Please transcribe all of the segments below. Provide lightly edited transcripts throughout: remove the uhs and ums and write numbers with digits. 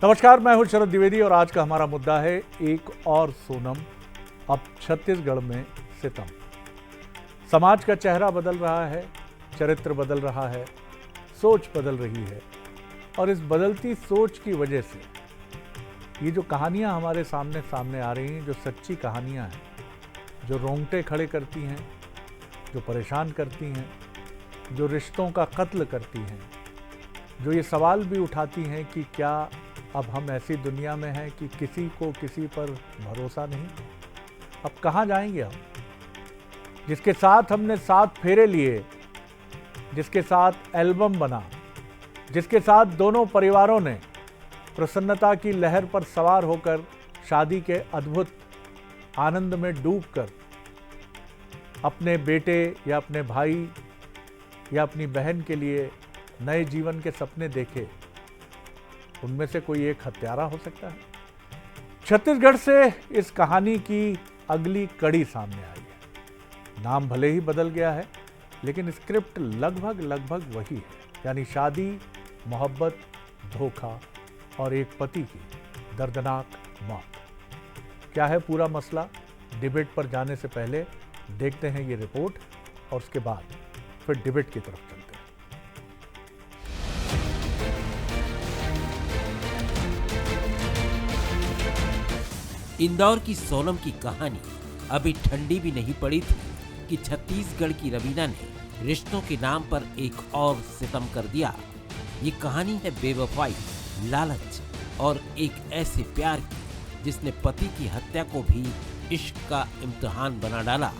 नमस्कार, मैं हूं शरद द्विवेदी और आज का हमारा मुद्दा है एक और सोनम, अब छत्तीसगढ़ में सितम। समाज का चेहरा बदल रहा है, चरित्र बदल रहा है, सोच बदल रही है और इस बदलती सोच की वजह से ये जो कहानियां हमारे सामने आ रही हैं, जो सच्ची कहानियां हैं, जो रोंगटे खड़े करती हैं, जो परेशान करती हैं, जो रिश्तों का कत्ल करती हैं, जो ये सवाल भी उठाती हैं कि क्या अब हम ऐसी दुनिया में हैं कि किसी को किसी पर भरोसा नहीं। अब कहाँ जाएंगे हम? जिसके साथ हमने 7 फेरे लिए, जिसके साथ एल्बम बना, जिसके साथ दोनों परिवारों ने प्रसन्नता की लहर पर सवार होकर शादी के अद्भुत आनंद में डूबकर अपने बेटे या अपने भाई या अपनी बहन के लिए नए जीवन के सपने देखे, उनमें से कोई एक हत्यारा हो सकता है। छत्तीसगढ़ से इस कहानी की अगली कड़ी सामने आई है। नाम भले ही बदल गया है, लेकिन स्क्रिप्ट लगभग वही है, यानी शादी, मोहब्बत, धोखा और एक पति की दर्दनाक मौत। क्या है पूरा मसला? डिबेट पर जाने से पहले देखते हैं ये रिपोर्ट और उसके बाद फिर डिबेट की तरफ चलते हैं। इंदौर की सोनम की कहानी अभी ठंडी भी नहीं पड़ी थी कि छत्तीसगढ़ की रवीना ने रिश्तों के नाम पर एक और सितम कर दिया। ये कहानी है बेवफाई, लालच और एक ऐसे प्यार की जिसने पति की हत्या को भी इश्क का इम्तिहान बना डाला।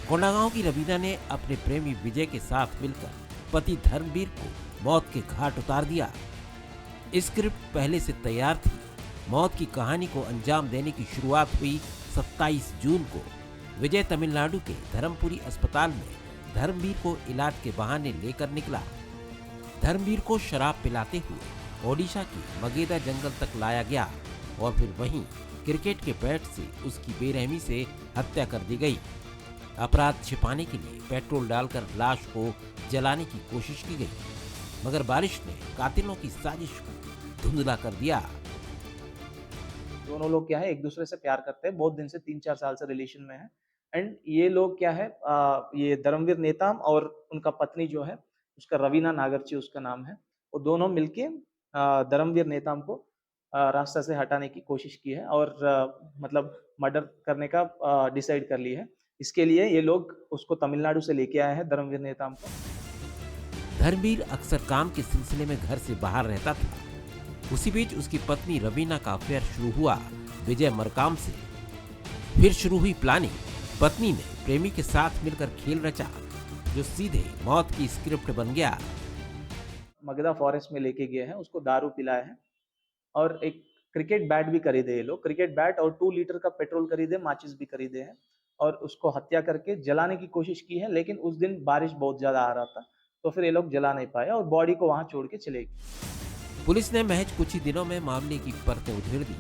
कोंडागांव की रवीना ने अपने प्रेमी विजय के साथ मिलकर पति धर्मवीर को मौत के घाट उतार दिया। स्क्रिप्ट पहले से तैयार थी। मौत की कहानी को अंजाम देने की शुरुआत हुई 27 जून को। विजय तमिलनाडु के धर्मपुरी अस्पताल में धर्मवीर को इलाज के बहाने लेकर निकला। धर्मवीर को शराब पिलाते हुए ओडिशा की मगेदा जंगल तक लाया गया और फिर वहीं क्रिकेट के बैट से उसकी बेरहमी से हत्या कर दी गई। अपराध छिपाने के लिए पेट्रोल डालकर लाश को जलाने की कोशिश की गई, मगर बारिश ने कातिलों की साजिश को धुंधला कर दिया। दोनों लोग क्या है, एक दूसरे से प्यार करते हैं, बहुत दिन से 3-4 साल से रिलेशन में है। एंड ये लोग क्या है, ये धर्मवीर नेताम और उनका पत्नी जो है, उसका रवीना नागरची उसका नाम है, वो दोनों मिलके धर्मवीर नेताम को रास्ता से हटाने की कोशिश की है और मतलब मर्डर करने का डिसाइड कर ली है। इसके लिए ये लोग उसको तमिलनाडु से लेके आए हैं, धर्मवीर नेताम को। धर्मवीर अक्सर काम के सिलसिले में घर से बाहर रहता था। उसी बीच उसकी पत्नी रवीना का अफेयर शुरू हुआ विजय मरकाम से। फिर शुरू हुई प्लानिंग। पत्नी ने प्रेमी के साथ मिलकर खेल रचा जो सीधे मौत की स्क्रिप्ट बन गया। मगधा फॉरेस्ट में लेके गए हैं, उसको दारू पिलाया है और एक क्रिकेट बैट भी खरीदे ये लोग। क्रिकेट बैट और 2 लीटर का पेट्रोल खरीदे, माचिस भी खरीदे हैं और उसको हत्या करके जलाने की कोशिश की है। लेकिन उस दिन बारिश बहुत ज्यादा आ रहा था, तो फिर ये लोग जला नहीं पाए और बॉडी को वहां छोड़ के चले गए। पुलिस ने महज कुछ ही दिनों में मामले की परतें उधेड़ दी।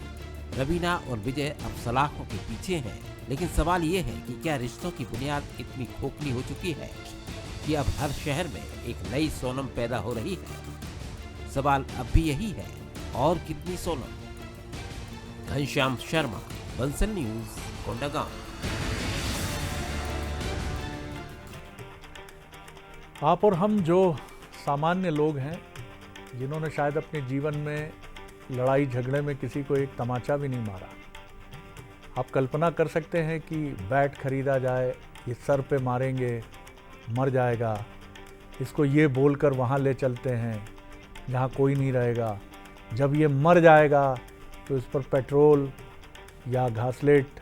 रवीना और विजय अब सलाखों के पीछे हैं, लेकिन सवाल ये है कि क्या रिश्तों की बुनियाद इतनी खोखली हो चुकी है कि अब हर शहर में एक नई सोनम पैदा हो रही है? सवाल अब भी यही है, और कितनी सोनम? घनश्याम शर्मा, बंसल न्यूज, कोंडागांव। आप और हम जो सामान्य लोग हैं, जिन्होंने शायद अपने जीवन में लड़ाई झगड़े में किसी को एक तमाचा भी नहीं मारा, आप कल्पना कर सकते हैं कि बैट खरीदा जाए, ये सर पे मारेंगे, मर जाएगा, इसको ये बोलकर वहाँ ले चलते हैं जहाँ कोई नहीं रहेगा, जब ये मर जाएगा तो इस पर पेट्रोल या घासलेट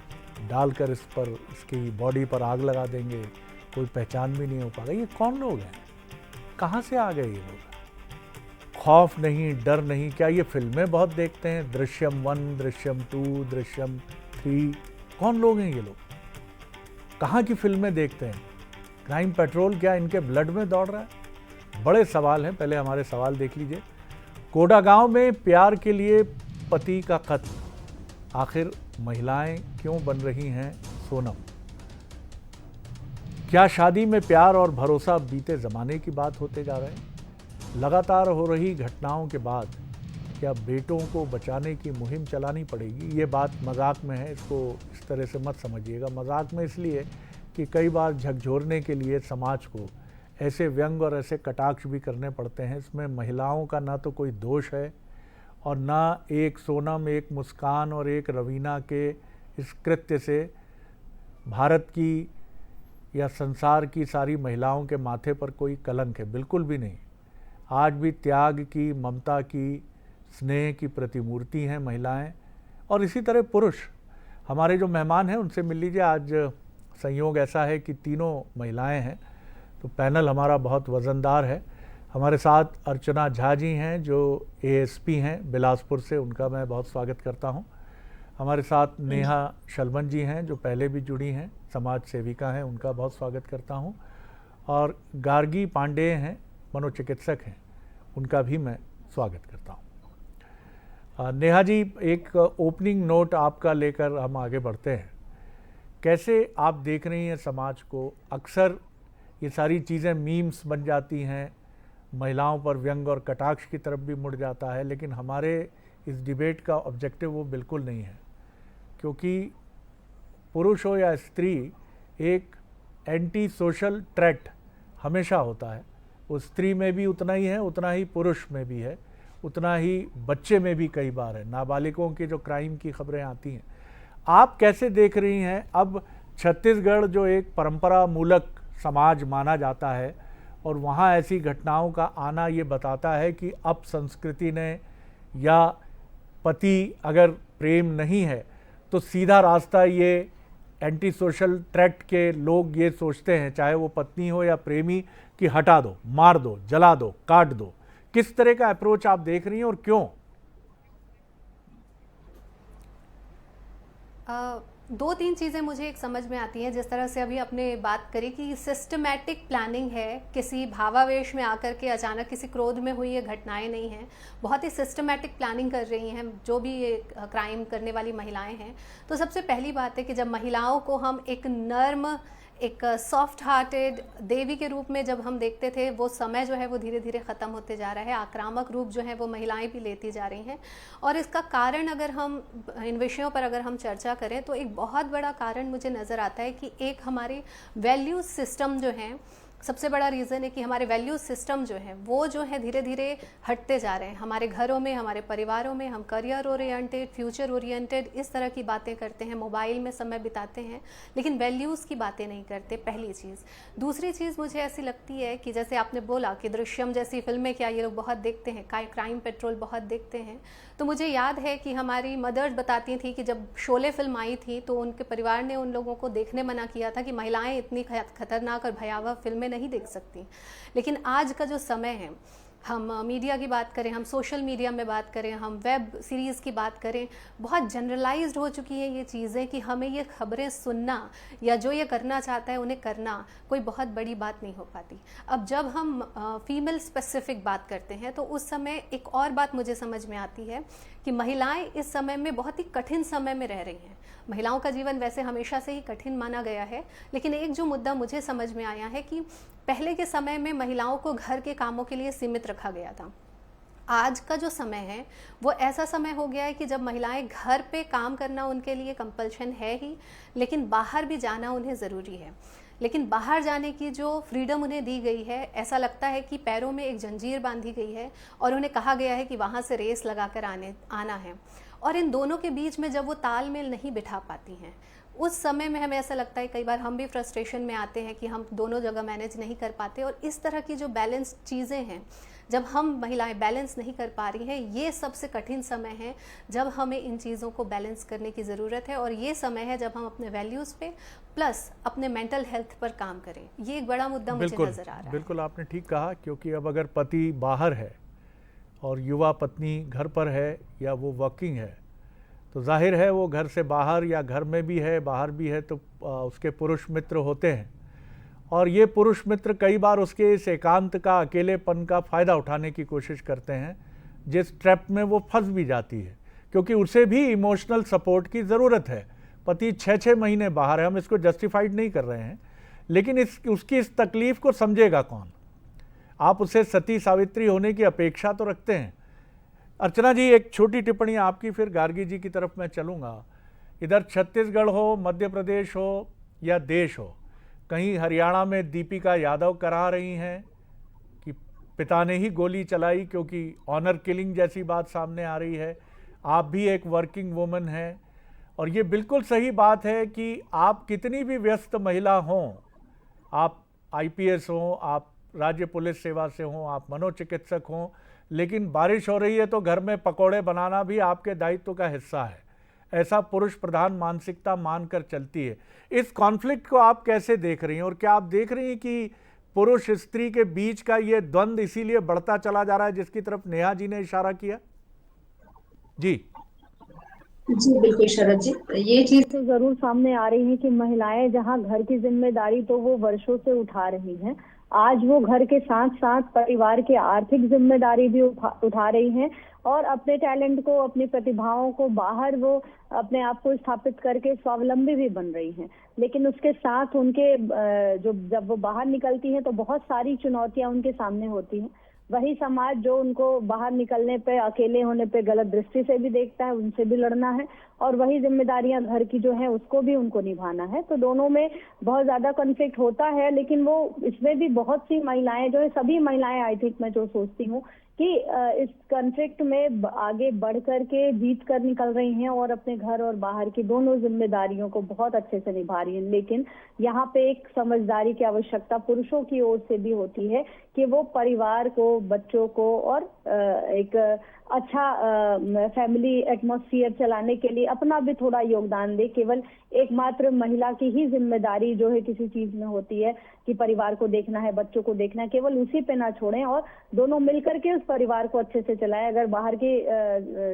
डालकर इस पर इसकी बॉडी पर आग लगा देंगे, कोई पहचान भी नहीं हो पाएगा। ये कौन लोग हैं? कहाँ से आ गए ये लोग? खौफ नहीं, डर नहीं। क्या ये फिल्में बहुत देखते हैं? दृश्यम 1, दृश्यम 2, दृश्यम 3। कौन लोग हैं ये लोग? कहाँ की फिल्में देखते हैं? क्राइम पेट्रोल क्या इनके ब्लड में दौड़ रहा है? बड़े सवाल हैं। पहले हमारे सवाल देख लीजिए। कोंडागांव में प्यार के लिए पति का कत्ल, आखिर महिलाएं क्यों बन रही हैं सोनम? क्या शादी में प्यार और भरोसा बीते जमाने की बात होते जा रहे हैं? लगातार हो रही घटनाओं के बाद क्या बेटों को बचाने की मुहिम चलानी पड़ेगी? ये बात मजाक में है, इसको इस तरह से मत समझिएगा। मजाक में इसलिए कि कई बार झकझोरने के लिए समाज को ऐसे व्यंग और ऐसे कटाक्ष भी करने पड़ते हैं। इसमें महिलाओं का ना तो कोई दोष है और ना एक सोनम, एक मुस्कान और एक रवीना के इस कृत्य से भारत की या संसार की सारी महिलाओं के माथे पर कोई कलंक है, बिल्कुल भी नहीं। आज भी त्याग की, ममता की, स्नेह की प्रतिमूर्ति हैं महिलाएं, और इसी तरह पुरुष। हमारे जो मेहमान हैं उनसे मिल लीजिए। आज संयोग ऐसा है कि तीनों महिलाएं हैं, तो पैनल हमारा बहुत वज़नदार है। हमारे साथ अर्चना झा जी हैं जो एएसपी हैं बिलासपुर से, उनका मैं बहुत स्वागत करता हूं। हमारे साथ नेहा शलमन जी हैं जो पहले भी जुड़ी हैं, समाज सेविका हैं, उनका बहुत स्वागत करता हूं। और गार्गी पांडेय हैं, मनोचिकित्सक हैं, उनका भी मैं स्वागत करता हूं। नेहा जी, एक ओपनिंग नोट आपका लेकर हम आगे बढ़ते हैं। कैसे आप देख रही हैं समाज को? अक्सर ये सारी चीज़ें मीम्स बन जाती हैं, महिलाओं पर व्यंग और कटाक्ष की तरफ भी मुड़ जाता है, लेकिन हमारे इस डिबेट का ऑब्जेक्टिव वो बिल्कुल नहीं है, क्योंकि पुरुष हो या स्त्री, एक एंटी सोशल थ्रेट हमेशा होता है। वो स्त्री में भी उतना ही है, उतना ही पुरुष में भी है, उतना ही बच्चे में भी कई बार है। नाबालिगों की जो क्राइम की खबरें आती हैं, आप कैसे देख रही हैं? अब छत्तीसगढ़ जो एक परंपरा मूलक समाज माना जाता है और वहाँ ऐसी घटनाओं का आना ये बताता है कि अब संस्कृति ने, या पति अगर प्रेम नहीं है तो सीधा रास्ता ये एंटी सोशल थ्रेट के लोग ये सोचते हैं, चाहे वो पत्नी हो या प्रेमी, कि हटा दो, मार दो, जला दो, काट दो। किस तरह का अप्रोच आप देख रही हैं और क्यों? दो तीन चीज़ें मुझे एक समझ में आती हैं। जिस तरह से अभी आपने बात करी कि सिस्टमैटिक प्लानिंग है, किसी भावावेश में आकर के अचानक किसी क्रोध में हुई ये घटनाएं नहीं हैं, बहुत ही सिस्टमैटिक प्लानिंग कर रही हैं जो भी ये क्राइम करने वाली महिलाएं हैं। तो सबसे पहली बात है कि जब महिलाओं को हम एक नर्म, एक सॉफ्ट हार्टेड देवी के रूप में जब हम देखते थे, वो समय जो है वो धीरे धीरे ख़त्म होते जा रहा है। आक्रामक रूप जो है वो महिलाएं भी लेती जा रही हैं। और इसका कारण अगर हम इन विषयों पर अगर हम चर्चा करें तो एक बहुत बड़ा कारण मुझे नज़र आता है कि एक हमारी वैल्यू सिस्टम जो है, सबसे बड़ा रीज़न है कि हमारे वैल्यू सिस्टम जो है वो जो है धीरे धीरे हटते जा रहे हैं। हमारे घरों में, हमारे परिवारों में हम करियर ओरिएंटेड, फ्यूचर ओरिएंटेड इस तरह की बातें करते हैं, मोबाइल में समय बिताते हैं, लेकिन वैल्यूज़ की बातें नहीं करते, पहली चीज़। दूसरी चीज़ मुझे ऐसी लगती है कि जैसे आपने बोला कि दृश्यम जैसी फिल्में क्या ये लोग बहुत देखते हैं, क्राइम पेट्रोल बहुत देखते हैं, तो मुझे याद है कि हमारी मदर्स बताती थी कि जब शोले फिल्म आई थी तो उनके परिवार ने उन लोगों को देखने मना किया था कि महिलाएं इतनी खतरनाक और भयावह फिल्में नहीं देख सकती। लेकिन आज का जो समय है, हम मीडिया की बात करें, हम सोशल मीडिया में बात करें, हम वेब सीरीज़ की बात करें, बहुत जनरलाइज्ड हो चुकी हैं ये चीज़ें कि हमें ये खबरें सुनना या जो ये करना चाहता है उन्हें करना कोई बहुत बड़ी बात नहीं हो पाती। अब जब हम फीमेल स्पेसिफिक बात करते हैं तो उस समय एक और बात मुझे समझ में आती है कि महिलाएं इस समय में बहुत ही कठिन समय में रह रही हैं। महिलाओं का जीवन वैसे हमेशा से ही कठिन माना गया है, लेकिन एक जो मुद्दा मुझे समझ में आया है कि पहले के समय में महिलाओं को घर के कामों के लिए सीमित रखा गया था। आज का जो समय है वो ऐसा समय हो गया है कि जब महिलाएं घर पे काम करना उनके लिए कंपल्शन है ही, लेकिन बाहर भी जाना उन्हें ज़रूरी है। लेकिन बाहर जाने की जो फ्रीडम उन्हें दी गई है, ऐसा लगता है कि पैरों में एक जंजीर बांधी गई है और उन्हें कहा गया है कि वहाँ से रेस लगाकर आना है। और इन दोनों के बीच में जब वो तालमेल नहीं बिठा पाती हैं, उस समय में हमें ऐसा लगता है, कई बार हम भी फ्रस्ट्रेशन में आते हैं कि हम दोनों जगह मैनेज नहीं कर पाते। और इस तरह की जो बैलेंस चीज़ें हैं, जब हम महिलाएं बैलेंस नहीं कर पा रही हैं, ये सबसे कठिन समय है जब हमें इन चीज़ों को बैलेंस करने की ज़रूरत है। और ये समय है जब हम अपने वैल्यूज़ पे प्लस अपने मेंटल हेल्थ पर काम करें। ये एक बड़ा मुद्दा मुझे नज़र आ रहा है। बिल्कुल आपने ठीक कहा, क्योंकि अब अगर पति बाहर है और युवा पत्नी घर पर है या वो वर्किंग है, तो जाहिर है वो घर से बाहर या घर में भी है, बाहर भी है, तो उसके पुरुष मित्र होते हैं। और ये पुरुष मित्र कई बार उसके इस एकांत का, अकेलेपन का फ़ायदा उठाने की कोशिश करते हैं, जिस ट्रैप में वो फंस भी जाती है, क्योंकि उसे भी इमोशनल सपोर्ट की ज़रूरत है। पति 6-6 महीने बाहर है, हम इसको जस्टिफाइड नहीं कर रहे हैं, लेकिन उसकी इस तकलीफ़ को समझेगा कौन? आप उसे सती सावित्री होने की अपेक्षा तो रखते हैं। अर्चना जी, एक छोटी टिप्पणी आपकी, फिर गार्गी जी की तरफ मैं चलूँगा। इधर छत्तीसगढ़ हो, मध्य प्रदेश हो या देश हो, कहीं हरियाणा में दीपिका यादव करा रही हैं कि पिता ने ही गोली चलाई, क्योंकि ऑनर किलिंग जैसी बात सामने आ रही है। आप भी एक वर्किंग वुमन हैं और ये बिल्कुल सही बात है कि आप कितनी भी व्यस्त महिला हों, आप आईपीएस हों, आप राज्य पुलिस सेवा से हों, आप मनोचिकित्सक हों, लेकिन बारिश हो रही है तो घर में पकौड़े बनाना भी आपके दायित्व का हिस्सा है। ऐसा पुरुष प्रधान मानसिकता मानकर चलती है। इस कॉन्फ्लिक्ट को आप कैसे देख रही हैं, और क्या आप देख रही हैं कि पुरुष स्त्री के बीच का ये द्वंद्व इसीलिए बढ़ता चला जा रहा है जिसकी तरफ नेहा जी ने इशारा किया? जी जी बिल्कुल शरद जी, ये चीज तो जरूर सामने आ रही है कि महिलाएं जहां घर की जिम्मेदारी तो वो वर्षों से उठा रही हैं, आज वो घर के साथ साथ परिवार की आर्थिक जिम्मेदारी भी उठा रही हैं और अपने टैलेंट को, अपनी प्रतिभाओं को बाहर वो अपने आप को स्थापित करके स्वावलंबी भी बन रही हैं। लेकिन उसके साथ उनके जब वो बाहर निकलती हैं तो बहुत सारी चुनौतियां उनके सामने होती हैं। वही समाज जो उनको बाहर निकलने पे, अकेले होने पे गलत दृष्टि से भी देखता है, उनसे भी लड़ना है, और वही जिम्मेदारियां घर की जो है उसको भी उनको निभाना है। तो दोनों में बहुत ज्यादा कॉन्फ्लिक्ट होता है। लेकिन वो इसमें भी बहुत सी महिलाएं जो है, सभी महिलाएं आई थिंक मैं जो सोचती हूँ कि इस कॉन्फ्लिक्ट में आगे बढ़ करके जीत कर निकल रही हैं और अपने घर और बाहर की दोनों जिम्मेदारियों को बहुत अच्छे से निभा रही हैं। लेकिन यहाँ पे एक समझदारी की आवश्यकता पुरुषों की ओर से भी होती है कि वो परिवार को, बच्चों को और एक अच्छा फैमिली एटमॉस्फेयर चलाने के लिए अपना भी थोड़ा योगदान दे। केवल एकमात्र महिला की ही जिम्मेदारी जो है किसी चीज में होती है कि परिवार को देखना है, बच्चों को देखना है, केवल उसी पे ना छोड़ें और दोनों मिलकर के उस परिवार को अच्छे से चलाएं। अगर बाहर की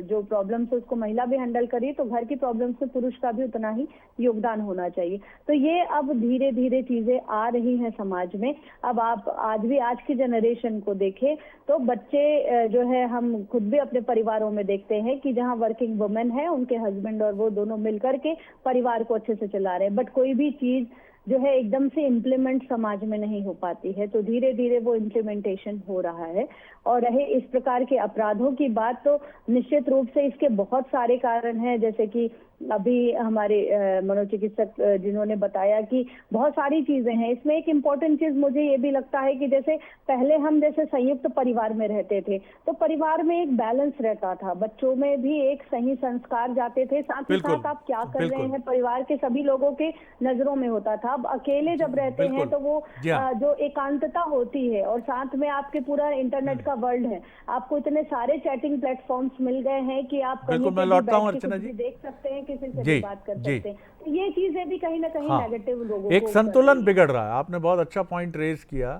जो प्रॉब्लम्स है उसको महिला भी हैंडल करिए तो घर की प्रॉब्लम्स में पुरुष का भी उतना ही योगदान होना चाहिए। तो ये अब धीरे धीरे चीजें आ रही हैं समाज में। अब आप आज की जनरेशन को देखें तो बच्चे जो है, हम खुद भी अपने परिवारों में देखते हैं कि जहां वर्किंग वुमेन है, उनके हस्बैंड और वो दोनों मिलकर के परिवार को अच्छे से चला रहे हैं, बट कोई भी चीज जो है एकदम से इम्प्लीमेंट समाज में नहीं हो पाती है। तो धीरे धीरे वो इम्प्लीमेंटेशन हो रहा है। और रहे इस प्रकार के अपराधों की बात, तो निश्चित रूप से इसके बहुत सारे कारण हैं, जैसे कि अभी हमारे मनोचिकित्सक जिन्होंने बताया कि बहुत सारी चीजें हैं। इसमें एक इम्पोर्टेंट चीज मुझे ये भी लगता है कि जैसे पहले हम जैसे संयुक्त परिवार में रहते थे तो परिवार में एक बैलेंस रहता था, बच्चों में भी एक सही संस्कार जाते थे, साथ ही साथ आप क्या कर रहे हैं परिवार के सभी लोगों के नजरों में होता था। अब अकेले जब रहते हैं तो वो जो एकांतता होती है, और साथ में आपके पूरा इंटरनेट का वर्ल्ड है, आपको इतने सारे चैटिंग प्लेटफॉर्म्स मिल गए हैं कि आप कहीं पे भी देख सकते हैं, किसी से भी बात कर सकते हैं। तो ये चीजें भी कहीं ना कहीं नेगेटिव लोगों को, एक संतुलन बिगड़ रहा है। आपने बहुत अच्छा पॉइंट रेज किया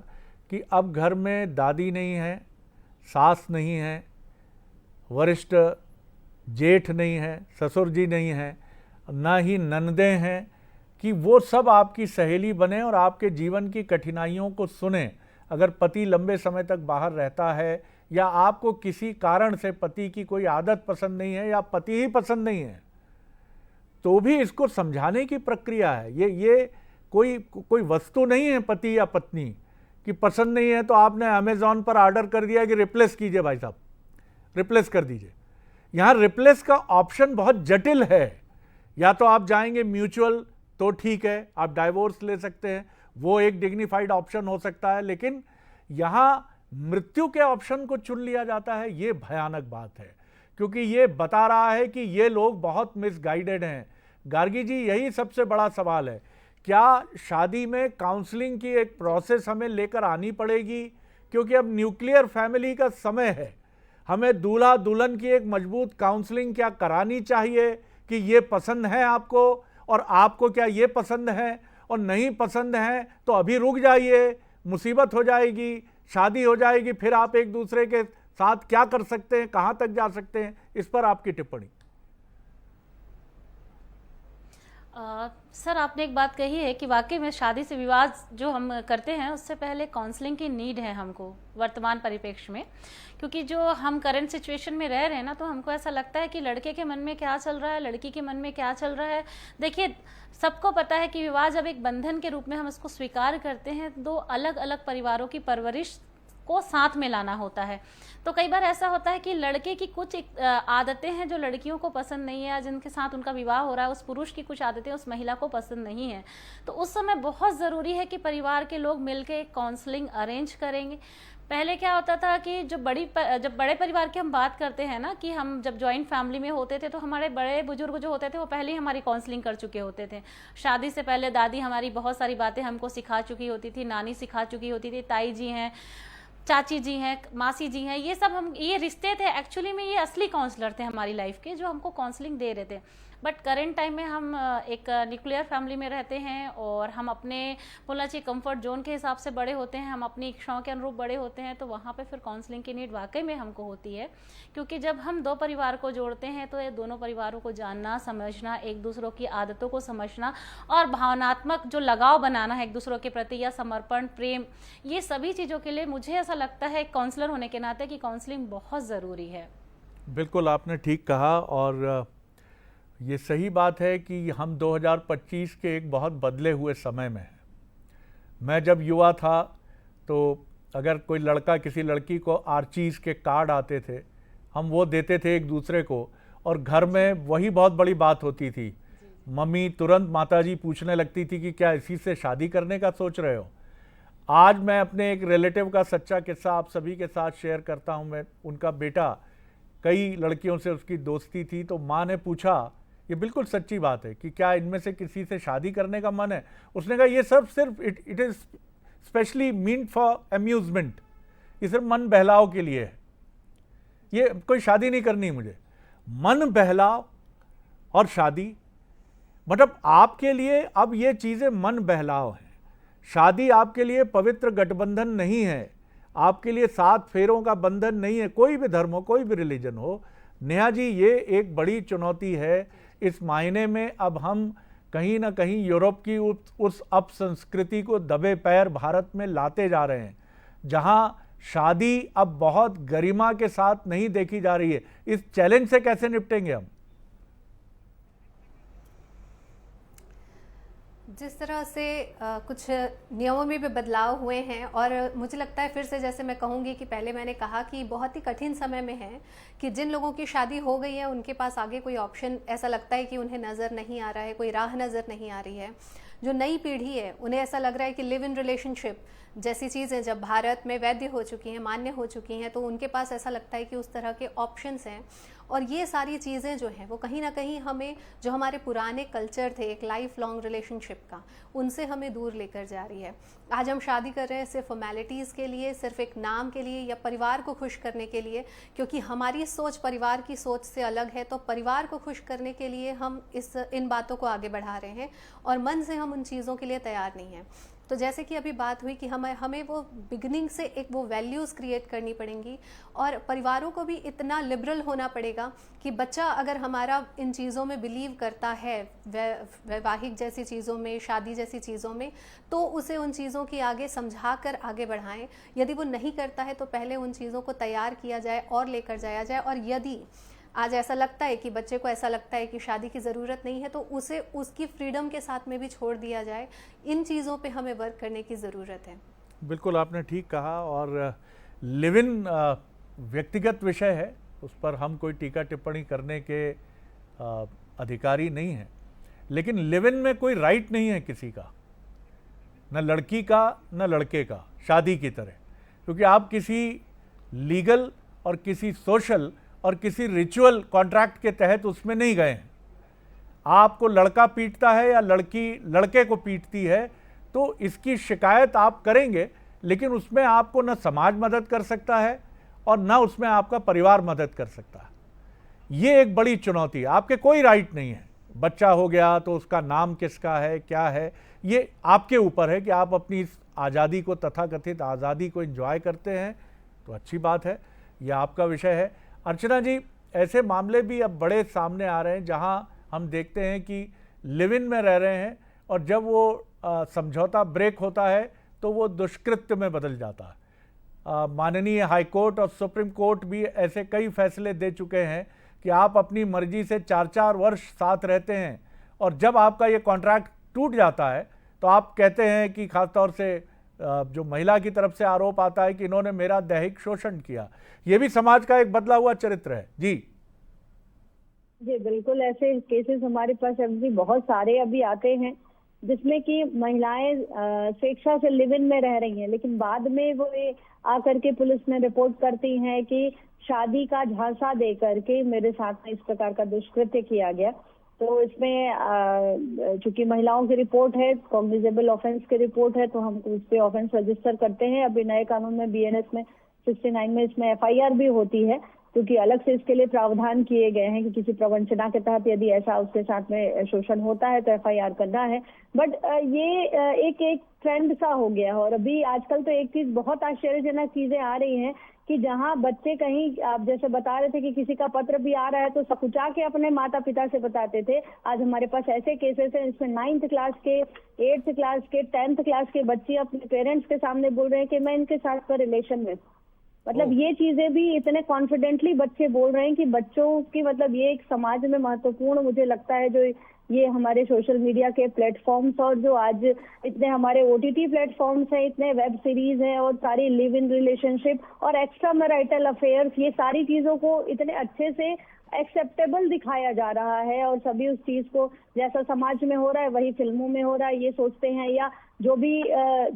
कि अब घर में दादी नहीं है, सास नहीं है, वरिष्ठ जेठ नहीं है, ससुर जी नहीं है, ना ही ननदें हैं, कि वो सब आपकी सहेली बने और आपके जीवन की कठिनाइयों को सुने। अगर पति लंबे समय तक बाहर रहता है या आपको किसी कारण से पति की कोई आदत पसंद नहीं है या पति ही पसंद नहीं है, तो भी इसको समझाने की प्रक्रिया है। ये कोई वस्तु नहीं है पति या पत्नी कि पसंद नहीं है तो आपने अमेज़ॉन पर ऑर्डर कर दिया कि रिप्लेस कीजिए भाई साहब, रिप्लेस कर दीजिए। यहाँ रिप्लेस का ऑप्शन बहुत जटिल है। या तो आप जाएंगे म्यूचुअल तो ठीक है, आप डाइवोर्स ले सकते हैं, वो एक डिग्निफाइड ऑप्शन हो सकता है, लेकिन यहाँ मृत्यु के ऑप्शन को चुन लिया जाता है। ये भयानक बात है, क्योंकि ये बता रहा है कि ये लोग बहुत मिसगाइडेड हैं। गार्गी जी, यही सबसे बड़ा सवाल है, क्या शादी में काउंसलिंग की एक प्रोसेस हमें लेकर आनी पड़ेगी? क्योंकि अब न्यूक्लियर फैमिली का समय है, हमें दूल्हा दुल्हन की एक मजबूत काउंसलिंग क्या करानी चाहिए कि ये पसंद है आपको और आपको क्या ये पसंद है, और नहीं पसंद है तो अभी रुक जाइए, मुसीबत हो जाएगी, शादी हो जाएगी, फिर आप एक दूसरे के साथ क्या कर सकते हैं, कहां तक जा सकते हैं, इस पर आपकी टिप्पणी। सर, आपने एक बात कही है कि वाकई में शादी से विवाह जो हम करते हैं उससे पहले काउंसलिंग की नीड है हमको वर्तमान परिप्रेक्ष्य में, क्योंकि जो हम करंट सिचुएशन में रह रहे हैं ना, तो हमको ऐसा लगता है कि लड़के के मन में क्या चल रहा है, लड़की के मन में क्या चल रहा है। देखिए, सबको पता है कि विवाह जब एक बंधन के रूप में हम इसको स्वीकार करते हैं, दो अलग अलग परिवारों की परवरिश को साथ में लाना होता है। तो कई बार ऐसा होता है कि लड़के की कुछ आदतें हैं जो लड़कियों को पसंद नहीं है, या जिनके साथ उनका विवाह हो रहा है, उस पुरुष की कुछ आदतें उस महिला को पसंद नहीं है। तो उस समय बहुत ज़रूरी है कि परिवार के लोग मिलकर एक काउंसलिंग अरेंज करेंगे। पहले क्या होता था कि जब बड़े परिवार की हम बात करते हैं ना, कि हम जब जॉइंट फैमिली में होते थे तो हमारे बड़े बुजुर्ग जो होते थे वो पहले ही हमारी काउंसलिंग कर चुके होते थे। शादी से पहले दादी हमारी बहुत सारी बातें हमको सिखा चुकी होती थी, नानी सिखा चुकी होती थी, ताई जी हैं, चाची जी हैं, मासी जी हैं, ये सब ये रिश्ते थे एक्चुअली में, ये असली काउंसलर थे हमारी लाइफ के, जो हमको काउंसलिंग दे रहे थे। बट करेंट टाइम में हम एक न्यूक्लियर फैमिली में रहते हैं और हम अपने बोलना चाहिए कंफर्ट जोन के हिसाब से बड़े होते हैं, हम अपनी इच्छाओं के अनुरूप बड़े होते हैं। तो वहाँ पे फिर काउंसलिंग की नीड वाकई में हमको होती है, क्योंकि जब हम दो परिवार को जोड़ते हैं तो ये दोनों परिवारों को जानना, समझना, एक दूसरों की आदतों को समझना और भावनात्मक जो लगाव बनाना है एक दूसरों के प्रति, या समर्पण, प्रेम, ये सभी चीज़ों के लिए मुझे ऐसा लगता है काउंसलर होने के नाते कि काउंसलिंग बहुत ज़रूरी है। बिल्कुल आपने ठीक कहा, और ये सही बात है कि हम 2025 के एक बहुत बदले हुए समय में हैं। मैं जब युवा था तो अगर कोई लड़का किसी लड़की को आर्चीज़ के कार्ड आते थे, हम वो देते थे एक दूसरे को, और घर में वही बहुत बड़ी बात होती थी। मम्मी तुरंत माताजी पूछने लगती थी कि क्या इसी से शादी करने का सोच रहे हो। आज मैं अपने एक रिलेटिव का सच्चा किस्सा आप सभी के साथ शेयर करता हूँ। मैं उनका बेटा, कई लड़कियों से उसकी दोस्ती थी, तो माँ ने पूछा, ये बिल्कुल सच्ची बात है, कि क्या इनमें से किसी से शादी करने का मन है। उसने कहा ये सब सिर्फ it is specially meant for amusement, ये सिर्फ मन बहलाव के लिए है, ये कोई शादी नहीं करनी मुझे। मन बहलाव और शादी, मतलब आपके लिए अब ये चीज़ें मन बहलाव हैं। शादी आपके लिए पवित्र गठबंधन नहीं है, आपके लिए 7 फेरों का बंधन नहीं है, कोई भी धर्म हो, कोई भी रिलीजन हो। नेहा जी, ये एक बड़ी चुनौती है। इस मायने में अब हम कहीं ना कहीं यूरोप की उस अपसंस्कृति को दबे पैर भारत में लाते जा रहे हैं, जहां शादी अब बहुत गरिमा के साथ नहीं देखी जा रही है। इस चैलेंज से कैसे निपटेंगे हम? जिस तरह से कुछ नियमों में भी बदलाव हुए हैं, और मुझे लगता है फिर से जैसे मैं कहूँगी कि पहले मैंने कहा कि बहुत ही कठिन समय में है कि जिन लोगों की शादी हो गई है उनके पास आगे कोई ऑप्शन ऐसा लगता है कि उन्हें नज़र नहीं आ रहा है, कोई राह नज़र नहीं आ रही है। जो नई पीढ़ी है उन्हें ऐसा लग रहा है कि लिव इन रिलेशनशिप जैसी चीज़ें जब भारत में वैध हो चुकी हैं, मान्य हो चुकी हैं, तो उनके पास ऐसा लगता है कि उस तरह के ऑप्शंस हैं। और ये सारी चीज़ें जो हैं वो कहीं ना कहीं हमें, जो हमारे पुराने कल्चर थे एक लाइफ लॉन्ग रिलेशनशिप का, उनसे हमें दूर लेकर जा रही है। आज हम शादी कर रहे हैं सिर्फ फॉर्मेलिटीज़ के लिए, सिर्फ एक नाम के लिए, या परिवार को खुश करने के लिए, क्योंकि हमारी सोच परिवार की सोच से अलग है। तो परिवार को खुश करने के लिए हम इन बातों को आगे बढ़ा रहे हैं, और मन से हम उन चीज़ों के लिए तैयार नहीं हैं। तो जैसे कि अभी बात हुई कि हमें वो बिगनिंग से एक वो वैल्यूज़ क्रिएट करनी पड़ेंगी, और परिवारों को भी इतना लिबरल होना पड़ेगा कि बच्चा अगर हमारा इन चीज़ों में बिलीव करता है, वैवाहिक जैसी चीज़ों में, शादी जैसी चीज़ों में, तो उसे उन चीज़ों की आगे समझा कर आगे बढ़ाएं। यदि वो नहीं करता है तो पहले उन चीज़ों को तैयार किया जाए और लेकर जाया जाए। और यदि आज ऐसा लगता है कि बच्चे को ऐसा लगता है कि शादी की ज़रूरत नहीं है, तो उसे उसकी फ्रीडम के साथ में भी छोड़ दिया जाए। इन चीज़ों पे हमें वर्क करने की ज़रूरत है। बिल्कुल आपने ठीक कहा, और लिव इन व्यक्तिगत विषय है, उस पर हम कोई टीका टिप्पणी करने के अधिकारी नहीं हैं। लेकिन लिव इन में कोई राइट नहीं है किसी का, न लड़की का न लड़के का, शादी की तरह। क्योंकि आप किसी लीगल और किसी सोशल और किसी रिचुअल कॉन्ट्रैक्ट के तहत उसमें नहीं गए हैं। आपको लड़का पीटता है या लड़की लड़के को पीटती है तो इसकी शिकायत आप करेंगे, लेकिन उसमें आपको न समाज मदद कर सकता है और न उसमें आपका परिवार मदद कर सकता है। ये एक बड़ी चुनौती है। आपके कोई राइट नहीं है। बच्चा हो गया तो उसका नाम किसका है, क्या है, ये आपके ऊपर है कि आप अपनी इस आज़ादी को, तथाकथित आज़ादी को एंजॉय करते हैं तो अच्छी बात है, ये आपका विषय है। अर्चना जी, ऐसे मामले भी अब बड़े सामने आ रहे हैं जहां हम देखते हैं कि लिव इन में रह रहे हैं और जब वो समझौता ब्रेक होता है तो वो दुष्कृत्य में बदल जाता है। माननीय हाई कोर्ट और सुप्रीम कोर्ट भी ऐसे कई फैसले दे चुके हैं कि आप अपनी मर्जी से 4-4 वर्ष साथ रहते हैं और जब आपका ये कॉन्ट्रैक्ट टूट जाता है तो आप कहते हैं कि खासतौर से जो महिला की तरफ से आरोप आता है कि इन्होंने मेरा दैहिक शोषण किया, ये भी समाज का एक बदला हुआ चरित्र है। जी जी बिल्कुल, ऐसे केसेस हमारे पास अभी बहुत सारे अभी आते हैं जिसमें कि महिलाएं स्वेच्छा से लिव इन में रह रही हैं, लेकिन बाद में वो ये आकर के पुलिस में रिपोर्ट करती हैं कि शादी का झांसा दे करके मेरे साथ में इस प्रकार का दुष्कृत्य किया गया। तो इसमें चूंकि महिलाओं की रिपोर्ट है, कॉग्निजेबल ऑफेंस की रिपोर्ट है, तो हम उस पे ऑफेंस रजिस्टर करते हैं। अभी नए कानून में BNS में 69 में इसमें FIR भी होती है, क्योंकि अलग से इसके लिए प्रावधान किए गए हैं कि किसी प्रवंचना के तहत यदि ऐसा उसके साथ में शोषण होता है तो FIR करना है। बट ये एक ट्रेंड सा हो गया है। और अभी आजकल तो एक चीज बहुत आश्चर्यजनक चीजें आ रही हैं कि जहां बच्चे कहीं, आप जैसे बता रहे थे कि किसी का पत्र भी आ रहा है तो सकुचा के अपने माता पिता से बताते थे। आज हमारे पास ऐसे केसेस हैं इसमें 9th क्लास के, 8th क्लास के, 10th क्लास के बच्चे अपने पेरेंट्स के सामने बोल रहे हैं कि मैं इनके साथ का रिलेशन में, मतलब ये चीजें भी इतने कॉन्फिडेंटली बच्चे बोल रहे हैं कि बच्चों की, मतलब ये एक समाज में महत्वपूर्ण मुझे लगता है जो ये हमारे सोशल मीडिया के प्लेटफॉर्म्स और जो आज इतने हमारे OTT प्लेटफॉर्म्स हैं, इतने वेब सीरीज हैं और सारी लिव इन रिलेशनशिप और एक्स्ट्रा मैरिटल अफेयर्स, ये सारी चीजों को इतने अच्छे से एक्सेप्टेबल दिखाया जा रहा है और सभी उस चीज को जैसा समाज में हो रहा है वही फिल्मों में हो रहा है ये सोचते हैं, या जो भी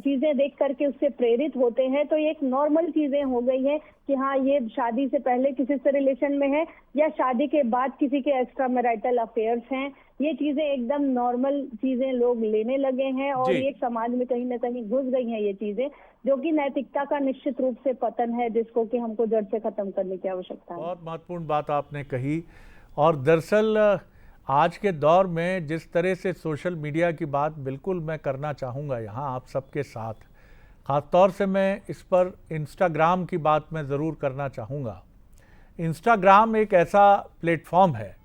चीजें देख करके उससे प्रेरित होते हैं। तो ये एक नॉर्मल चीजें हो गई हैं कि हाँ ये शादी से पहले किसी से रिलेशन में है या शादी के बाद किसी के एक्स्ट्रा मैरिटल अफेयर्स हैं, ये चीजें एकदम नॉर्मल चीजें लोग लेने लगे हैं और ये समाज में कहीं ना कहीं घुस गई हैं ये चीजें, जो कि नैतिकता का निश्चित रूप से पतन है, जिसको कि हमको जड़ से खत्म करने की आवश्यकता है। बहुत महत्वपूर्ण बात आपने कही। और दरअसल आज के दौर में जिस तरह से सोशल मीडिया की बात बिल्कुल मैं करना चाहूँगा यहाँ आप सबके साथ, ख़ासतौर से मैं इस पर इंस्टाग्राम की बात मैं ज़रूर करना चाहूँगा। इंस्टाग्राम एक ऐसा प्लेटफॉर्म है,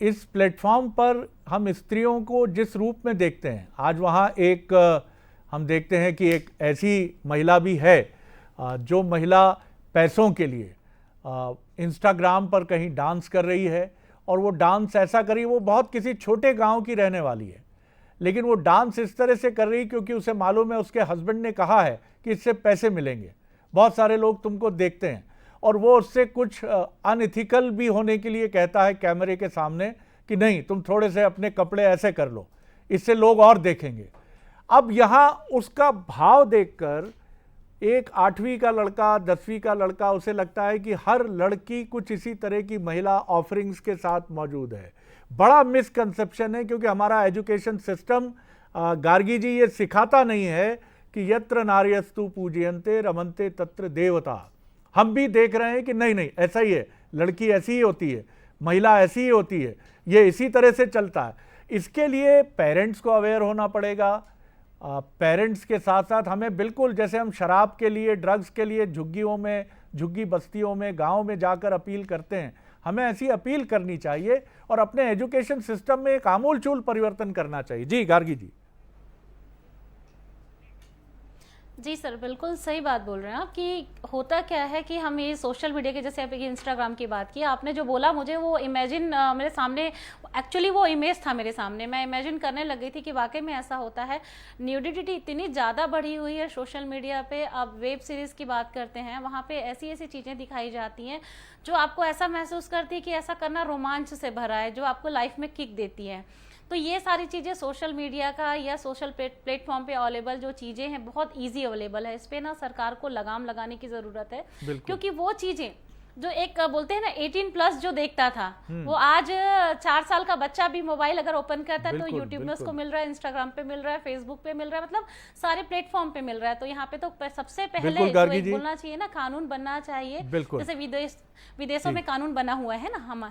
इस प्लेटफॉर्म पर हम स्त्रियों को जिस रूप में देखते हैं, आज वहाँ एक हम देखते हैं कि एक ऐसी महिला भी है जो महिला पैसों के लिए इंस्टाग्राम पर कहीं डांस कर रही है, और वो डांस ऐसा करी, वो बहुत किसी छोटे गांव की रहने वाली है, लेकिन वो डांस इस तरह से कर रही क्योंकि उसे मालूम है उसके हस्बैंड ने कहा है कि इससे पैसे मिलेंगे, बहुत सारे लोग तुमको देखते हैं, और वो उससे कुछ अनइथिकल भी होने के लिए कहता है कैमरे के सामने कि नहीं तुम थोड़े से अपने कपड़े ऐसे कर लो, इससे लोग और देखेंगे। अब यहाँ उसका भाव देखकर एक 8वीं का लड़का, 10वीं का लड़का, उसे लगता है कि हर लड़की कुछ इसी तरह की महिला ऑफरिंग्स के साथ मौजूद है। बड़ा मिसकंसेप्शन है, क्योंकि हमारा एजुकेशन सिस्टम गार्गी जी ये सिखाता नहीं है कि यत्र नार्यस्तु पूजयन्ते रमन्ते तत्र देवता। हम भी देख रहे हैं कि नहीं नहीं ऐसा ही है, लड़की ऐसी ही होती है, महिला ऐसी ही होती है, ये इसी तरह से चलता है। इसके लिए पेरेंट्स को अवेयर होना पड़ेगा। पेरेंट्स के साथ साथ हमें बिल्कुल, जैसे हम शराब के लिए, ड्रग्स के लिए झुग्गियों में, झुग्गी बस्तियों में, गांव में जाकर अपील करते हैं, हमें ऐसी अपील करनी चाहिए और अपने एजुकेशन सिस्टम में एक आमूलचूल परिवर्तन करना चाहिए। जी गार्गी जी। जी सर, बिल्कुल सही बात बोल रहे हैं आप कि होता क्या है कि हम ये सोशल मीडिया के, जैसे आप इंस्टाग्राम की बात की, आपने जो बोला मुझे वो इमेजिन मेरे सामने, एक्चुअली वो इमेज था मेरे सामने, मैं इमेजिन करने लग गई थी कि वाकई में ऐसा होता है। न्यूडिटी इतनी ज़्यादा बढ़ी हुई है सोशल मीडिया पे। अब वेब सीरीज़ की बात करते हैं, वहाँ पे ऐसी ऐसी चीज़ें दिखाई जाती हैं जो आपको ऐसा महसूस करती है कि ऐसा करना रोमांच से भरा है, जो आपको लाइफ में किक देती है। तो ये सारी चीज़ें सोशल मीडिया का या सोशल प्लेटफॉर्म पे अवेलेबल जो चीज़ें हैं बहुत इजी अवेलेबल है। इस पे ना सरकार को लगाम लगाने की ज़रूरत है, क्योंकि वो चीज़ें जो एक बोलते हैं ना 18+ जो देखता था, वो आज 4 साल का बच्चा भी मोबाइल अगर ओपन करता है तो यूट्यूब में उसको मिल रहा है, इंस्टाग्राम पे मिल रहा है, फेसबुक पे मिल रहा है, मतलब सारे प्लेटफॉर्म पे मिल रहा है। तो यहाँ पे तो सबसे पहले बोलना चाहिए ना, कानून बनना चाहिए, जैसे विदेशों में कानून बना हुआ है ना हम।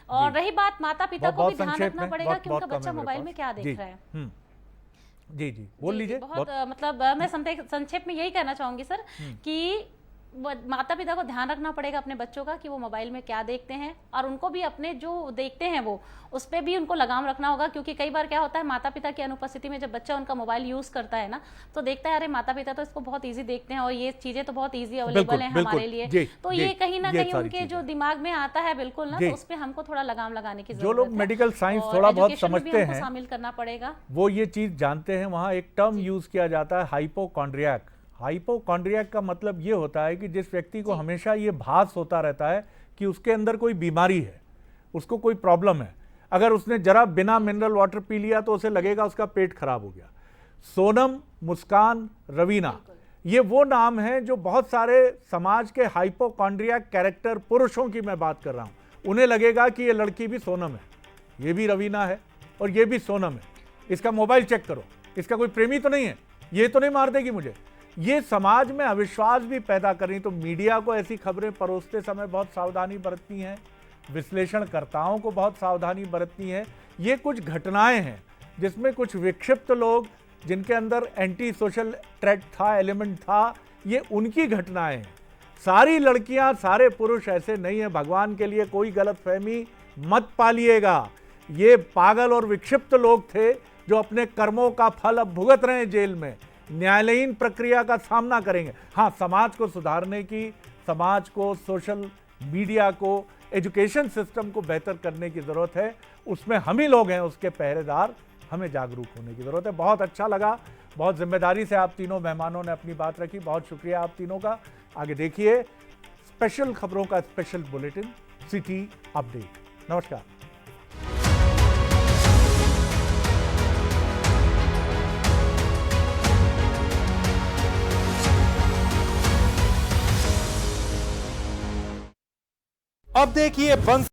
और रही बात माता पिता को भी ध्यान रखना पड़ेगा कि उनका बच्चा मोबाइल में क्या देख रहा है। जी जी बोल लीजिए। बहुत मतलब मैं संक्षेप में यही कहना चाहूंगी सर कि माता पिता को ध्यान रखना पड़ेगा अपने बच्चों का कि वो मोबाइल में क्या देखते हैं, और उनको भी अपने जो देखते हैं वो उस पर भी उनको लगाम रखना होगा। क्योंकि कई बार क्या होता है, माता पिता की अनुपस्थिति में जब बच्चा उनका मोबाइल यूज करता है ना, तो देखता है अरे माता पिता तो इसको बहुत ईजी देखते हैं और ये चीजें तो बहुत ईजी अवेलेबल है हमारे लिए, तो ये कहीं ना कहीं उनके जो दिमाग में आता है बिल्कुल ना, तो उस पर हमको थोड़ा लगाम लगाने की जरूरत है। जो लोग मेडिकल साइंस थोड़ा बहुत समझते हैं, शामिल करना पड़ेगा, वो ये चीज जानते हैं। वहां एक टर्म यूज किया जाता है हाइपोकॉन्ड्रियाक। हाइपोकॉन्ड्रियाक का मतलब ये होता है कि जिस व्यक्ति को हमेशा ये भास होता रहता है कि उसके अंदर कोई बीमारी है, उसको कोई प्रॉब्लम है, अगर उसने जरा बिना मिनरल वाटर पी लिया तो उसे लगेगा उसका पेट खराब हो गया। सोनम, मुस्कान, रवीना, ये वो नाम हैं जो बहुत सारे समाज के हाइपोकॉन्ड्रियाक कैरेक्टर पुरुषों की मैं बात कर रहा हूं। उन्हें लगेगा कि ये लड़की भी सोनम है, ये भी रवीना है और ये भी सोनम है, इसका मोबाइल चेक करो, इसका कोई प्रेमी तो नहीं है, ये तो नहीं मार देगी मुझे। ये समाज में अविश्वास भी पैदा कर रही। तो मीडिया को ऐसी खबरें परोसते समय बहुत सावधानी बरतनी है, विश्लेषणकर्ताओं को बहुत सावधानी बरतनी है। ये कुछ घटनाएं हैं जिसमें कुछ विक्षिप्त लोग जिनके अंदर एंटी सोशल थ्रेट था, एलिमेंट था, ये उनकी घटनाएं हैं। सारी लड़कियां, सारे पुरुष ऐसे नहीं है। भगवान के लिए कोई गलतफहमी मत पालिएगा। ये पागल और विक्षिप्त लोग थे जो अपने कर्मों का फल अब भुगत रहे हैं जेल में, न्यायालयीन प्रक्रिया का सामना करेंगे। हाँ, समाज को सुधारने की, समाज को, सोशल मीडिया को, एजुकेशन सिस्टम को बेहतर करने की ज़रूरत है। उसमें हम ही लोग हैं उसके पहरेदार, हमें जागरूक होने की ज़रूरत है। बहुत अच्छा लगा, बहुत जिम्मेदारी से आप तीनों मेहमानों ने अपनी बात रखी। बहुत शुक्रिया आप तीनों का। आगे देखिए स्पेशल खबरों का स्पेशल बुलेटिन, सिटी अपडेट। नमस्कार। अब देखिए बंस